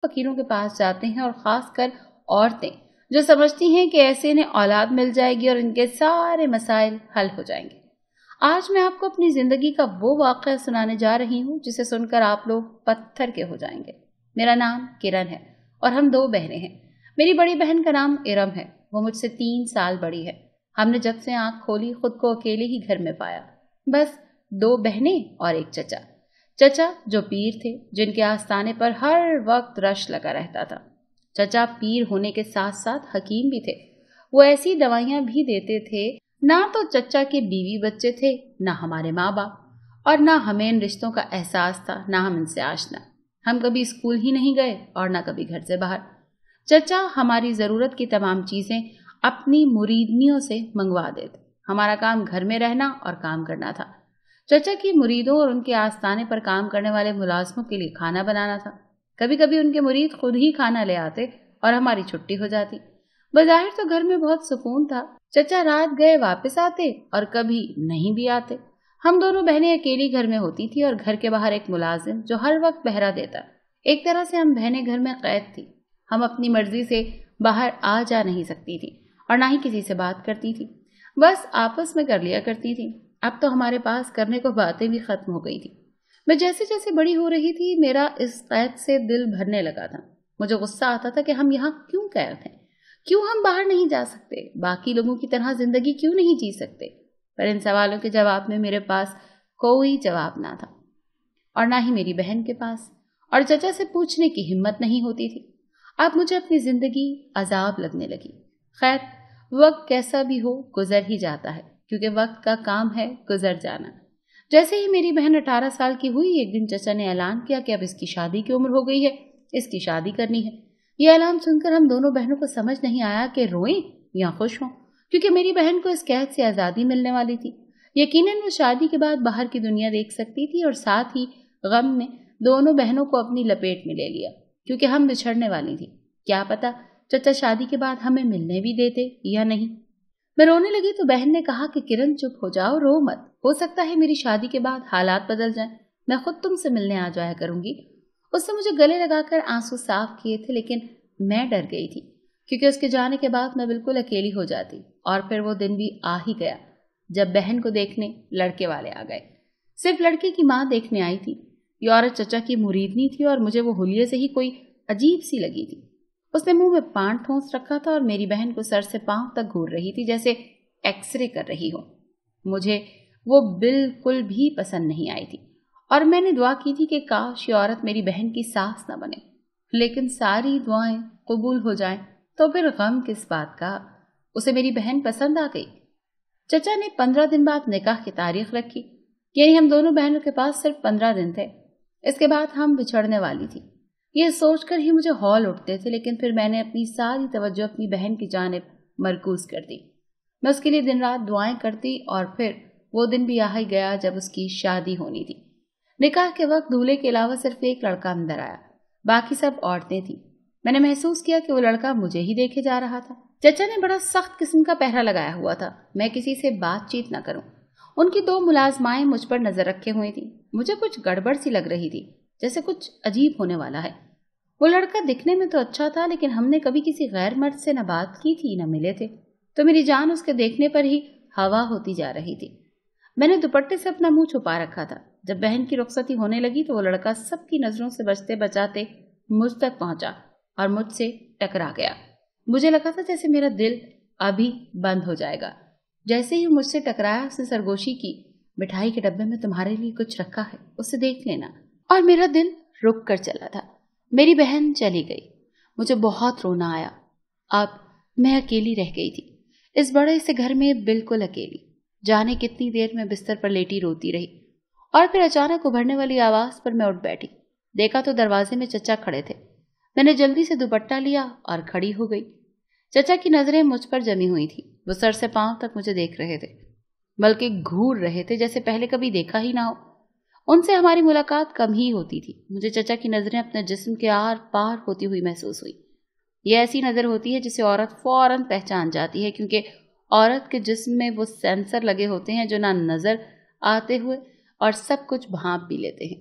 فقیروں کے پاس جاتے ہیں، اور خاص کر عورتیں جو سمجھتی ہیں کہ ایسے انہیں اولاد مل جائے گی اور ان کے سارے مسائل حل ہو جائیں گے۔ آج میں آپ کو اپنی زندگی کا وہ واقعہ سنانے جا رہی ہوں جسے سن کر آپ لوگ پتھر کے ہو جائیں گے۔ میرا نام کرن ہے اور ہم 2 بہنیں ہیں۔ میری بڑی بہن کا نام ارم ہے، وہ مجھ سے 3 سال بڑی ہے۔ ہم نے جب سے آنکھ کھولی خود کو اکیلے ہی گھر میں پایا، بس 2 بہنیں اور ایک چچا۔ چچا جو پیر تھے، جن کے آستانے پر ہر وقت رش لگا رہتا تھا۔ چچا پیر ہونے کے ساتھ ساتھ حکیم بھی تھے۔ وہ ایسی دوائیاں بھی دیتے تھے۔ نہ تو چچا کے بیوی بچے تھے، نہ ہمارے ماں باپ، اور نہ ہمیں ان رشتوں کا احساس تھا، نہ ہم ان سے آشنا۔ ہم کبھی اسکول ہی نہیں گئے اور نہ کبھی گھر سے باہر۔ چچا ہماری ضرورت کی تمام چیزیں اپنی مریدنیوں سے منگوا دیتے۔ ہمارا کام گھر میں رہنا اور کام کرنا تھا۔ چچا کی مریدوں اور ان کے آستانے پر کام کرنے والے ملازموں کے لیے کھانا بنانا تھا۔ کبھی کبھی ان کے مرید خود ہی کھانا لے آتے اور ہماری چھٹی ہو جاتی۔ بظاہر تو گھر میں بہت سکون تھا۔ چچا رات گئے واپس آتے اور کبھی نہیں بھی آتے۔ ہم دونوں بہنیں اکیلی گھر میں ہوتی تھی اور گھر کے باہر ایک ملازم جو ہر وقت پہرا دیتا۔ ایک طرح سے ہم بہنیں گھر میں قید تھی۔ ہم اپنی مرضی سے باہر آ جا نہیں سکتی تھی اور نہ ہی کسی سے بات کرتی تھی، بس آپس میں کر لیا کرتی تھی۔ اب تو ہمارے پاس کرنے کو باتیں بھی ختم ہو گئی تھی۔ میں جیسے جیسے بڑی ہو رہی تھی میرا اس قید سے دل بھرنے لگا تھا۔ مجھے غصہ آتا تھا کہ ہم یہاں کیوں قید ہیں، کیوں ہم باہر نہیں جا سکتے، باقی لوگوں کی طرح زندگی کیوں نہیں جی سکتے۔ پر ان سوالوں کے جواب میں میرے پاس کوئی جواب نہ تھا اور نہ ہی میری بہن کے پاس، اور چچا سے پوچھنے کی ہمت نہیں ہوتی تھی۔ اب مجھے اپنی زندگی عذاب لگنے لگی۔ خیر، وقت کیسا بھی ہو گزر ہی جاتا ہے، کیونکہ وقت کا کام ہے گزر جانا۔ جیسے ہی میری بہن 18 سال کی ہوئی، ایک دن چچا نے اعلان کیا کہ اب اس کی شادی کی عمر ہو گئی ہے، اس کی شادی کرنی ہے۔ یہ اعلان سن کر ہم دونوں بہنوں کو سمجھ نہیں آیا کہ روئیں یا خوش ہوں، کیونکہ میری بہن کو اس قید سے آزادی ملنے والی تھی۔ یقیناً وہ شادی کے بعد باہر کی دنیا دیکھ سکتی تھی، اور ساتھ ہی غم نے دونوں بہنوں کو اپنی لپیٹ میں لے لیا، کیونکہ ہم بچھڑنے والی تھی۔ کیا پتا چچا شادی کے بعد ہمیں ملنے بھی دیتے یا نہیں۔ میں رونے لگی تو بہن نے کہا کہ کرن چپ ہو جاؤ، رو مت، ہو سکتا ہے میری شادی کے بعد حالات بدل جائیں، میں خود تم سے ملنے آ جایا کروں گی۔ اس سے مجھے گلے لگا کر آنسو صاف کیے تھے، لیکن میں ڈر گئی تھی، کیونکہ اس کے جانے کے بعد میں بالکل اکیلی ہو جاتی۔ اور پھر وہ دن بھی آ ہی گیا جب بہن کو دیکھنے لڑکے والے آ گئے۔ صرف لڑکے کی ماں دیکھنے آئی تھی۔ یہ عورت چچا کی مریدنی تھی اور مجھے وہ حلیے سے ہی کوئی عجیب سی لگی تھی۔ اس نے منہ میں پان ٹھونس رکھا تھا اور میری بہن کو سر سے پاؤں تک گھور رہی تھی، جیسے ایکس رے کر رہی ہو۔ مجھے وہ بالکل بھی پسند نہیں آئی تھی اور میں نے دعا کی تھی کہ کاش یہ عورت میری بہن کی ساس نہ بنے، لیکن ساری دعائیں قبول ہو جائیں تو پھر غم کس بات کا۔ اسے میری بہن پسند آ گئی۔ چچا نے 15 دن بعد نکاح کی تاریخ رکھی، یعنی ہم دونوں بہنوں کے پاس صرف 15 دن تھے۔ اس کے بعد ہم بچھڑنے والی تھی۔ یہ سوچ کر ہی مجھے ہول اٹھتے تھے، لیکن پھر میں نے اپنی ساری توجہ اپنی بہن کی جانب مرکوز کر دی۔ میں اس کے لیے دن رات دعائیں کرتی، اور پھر وہ دن بھی آ ہی گیا جب اس کی شادی ہونی تھی۔ نکاح کے وقت دولہے کے علاوہ صرف ایک لڑکا اندر آیا، باقی سب عورتیں تھیں۔ میں نے محسوس کیا کہ وہ لڑکا مجھے ہی دیکھے جا رہا تھا۔ چچا نے بڑا سخت قسم کا پہرا لگایا ہوا تھا، میں کسی سے بات چیت نہ کروں۔ ان کی 2 ملازمائیں مجھ پر نظر رکھے ہوئی تھیں۔ مجھے کچھ گڑبڑ سی لگ رہی تھی، جیسے کچھ عجیب ہونے والا ہے۔ وہ لڑکا دکھنے میں تو اچھا تھا، لیکن ہم نے کبھی کسی غیر مرد سے نہ بات کی تھی نہ ملے تھے، تو میری جان اس کے دیکھنے پر ہی ہوا ہوتی جا رہی تھی۔ میں نے دوپٹے سے اپنا منہ چھپا رکھا تھا۔ جب بہن کی رخصتی ہونے لگی تو وہ لڑکا سب کی نظروں سے بچتے بچاتے مجھ تک پہنچا اور مجھ سے ٹکرا گیا۔ مجھے لگا تھا جیسے میرا دل ابھی بند ہو جائے گا۔ جیسے ہی مجھ سے ٹکرایا اس نے سرگوشی کی، مٹھائی کے ڈبے میں تمہارے لیے کچھ رکھا ہے، اسے دیکھ لینا۔ اور میرا دل رک کر چلا تھا۔ میری بہن چلی گئی، مجھے بہت رونا آیا۔ اب میں اکیلی رہ گئی تھی، اس بڑے سے گھر میں بالکل اکیلی۔ جانے کتنی دیر میں بستر پر لیٹی روتی رہی، اور پھر اچانک ابھرنے والی آواز پر میں اٹھ بیٹھی۔ دیکھا تو دروازے میں چچا کھڑے تھے۔ میں نے جلدی سے دوپٹہ لیا اور کھڑی ہو گئی۔ چچا کی نظریں مجھ پر جمی ہوئی تھی، وہ سر سے پاؤں تک مجھے دیکھ رہے تھے، بلکہ گھور رہے تھے جیسے پہلے کبھی دیکھا ہی نہ ہو۔ ان سے ہماری ملاقات کم ہی ہوتی تھی۔ مجھے چچا کی نظریں اپنے جسم کے آر پار ہوتی ہوئی محسوس ہوئی۔ یہ ایسی نظر ہوتی ہے جسے عورت فوراً پہچان جاتی ہے، کیونکہ عورت کے جسم میں وہ سینسر لگے ہوتے ہیں جو نہ نظر آتے ہوئے اور سب کچھ بھانپ بھی لیتے ہیں۔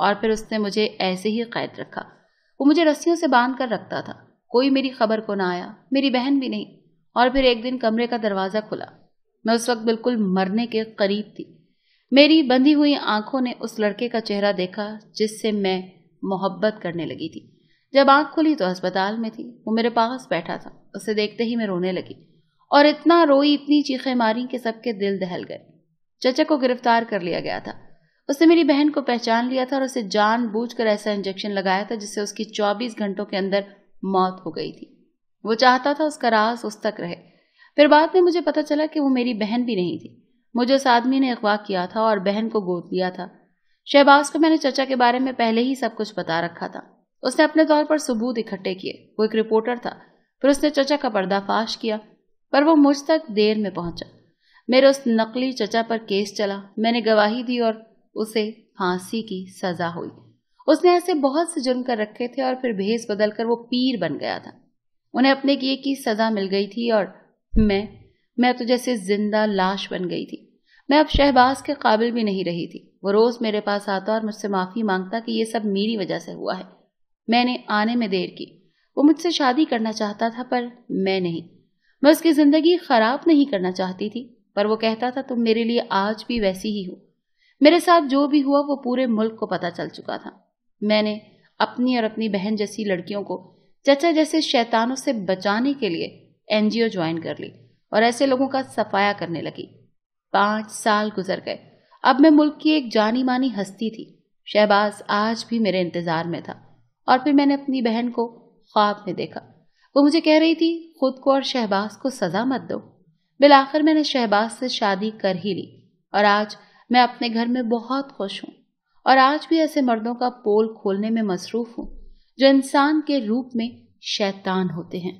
اور پھر اس نے مجھے ایسے ہی قید رکھا۔ وہ مجھے رسیوں سے باندھ کر رکھتا تھا، کوئی میری خبر کو نہ آیا، میری بہن بھی نہیں۔ اور پھر ایک دن کمرے کا دروازہ کھلا، میں اس وقت بالکل مرنے کے قریب تھی۔ میری بندھی ہوئی آنکھوں نے اس لڑکے کا چہرہ دیکھا جس سے میں محبت کرنے لگی تھی۔ جب آنکھ کھلی تو ہسپتال میں تھی، وہ میرے پاس بیٹھا تھا۔ اسے دیکھتے ہی میں رونے لگی اور اتنا روئی، اتنی چیخیں ماری کہ سب کے دل دہل گئے۔ چچا کو گرفتار کر لیا گیا تھا۔ اس نے میری بہن کو پہچان لیا تھا اور اسے جان بوجھ کر ایسا انجیکشن لگایا تھا جس سے اس کی 24 گھنٹوں کے اندر موت ہو گئی تھی۔ وہ چاہتا تھا اس کا راز اس تک رہے۔ پھر بعد میں مجھے پتا چلا کہ وہ میری بہن بھی نہیں تھی۔ مجھے اس آدمی نے اغوا کیا تھا اور بہن کو گود لیا تھا۔ شہباز کو میں نے چچا کے بارے میں پہلے ہی سب کچھ بتا رکھا تھا۔ اس نے اپنے طور پر ثبوت اکٹھے کیے۔ وہ ایک رپورٹر تھا۔ پھر اس نے چچا کا پردہ فاش کیا، پر وہ مجھ تک دیر میں پہنچا۔ میرے اس نقلی چچا پر کیس چلا، میں نے گواہی دی اور اسے پھانسی کی سزا ہوئی۔ اس نے ایسے بہت سے جرم کر رکھے تھے اور پھر بھیس بدل کر وہ پیر بن گیا تھا۔ انہیں اپنے کیے کی سزا مل گئی تھی اور میں تو جیسے زندہ لاش بن گئی تھی۔ میں اب شہباز کے قابل بھی نہیں رہی تھی۔ وہ روز میرے پاس آتا اور مجھ سے معافی مانگتا کہ یہ سب میری وجہ سے ہوا ہے۔ میں نے آنے میں دیر کی۔ وہ مجھ سے شادی کرنا چاہتا تھا پر میں نہیں۔ میں اس کی زندگی خراب نہیں کرنا چاہتی تھی، پر وہ کہتا تھا تم میرے لیے آج بھی ویسی ہی ہو۔ میرے ساتھ جو بھی ہوا وہ پورے ملک کو پتہ چل چکا تھا۔ میں نے اپنی اور اپنی بہن جیسی لڑکیوں کو چچا جیسے شیطانوں سے بچانے کے لیے NGO جوائن کر لی اور ایسے لوگوں کا صفایا کرنے لگی۔ 5 سال گزر گئے۔ اب میں ملک کی ایک جانی مانی ہستی تھی۔ شہباز آج بھی میرے انتظار میں تھا اور پھر میں نے اپنی بہن کو خواب میں دیکھا۔ وہ مجھے کہہ رہی تھی خود کو اور شہباز کو سزا مت دو۔ بالآخر میں نے شہباز سے شادی کر ہی لی اور آج میں اپنے گھر میں بہت خوش ہوں اور آج بھی ایسے مردوں کا پول کھولنے میں مصروف ہوں جو انسان کے روپ میں شیطان ہوتے ہیں۔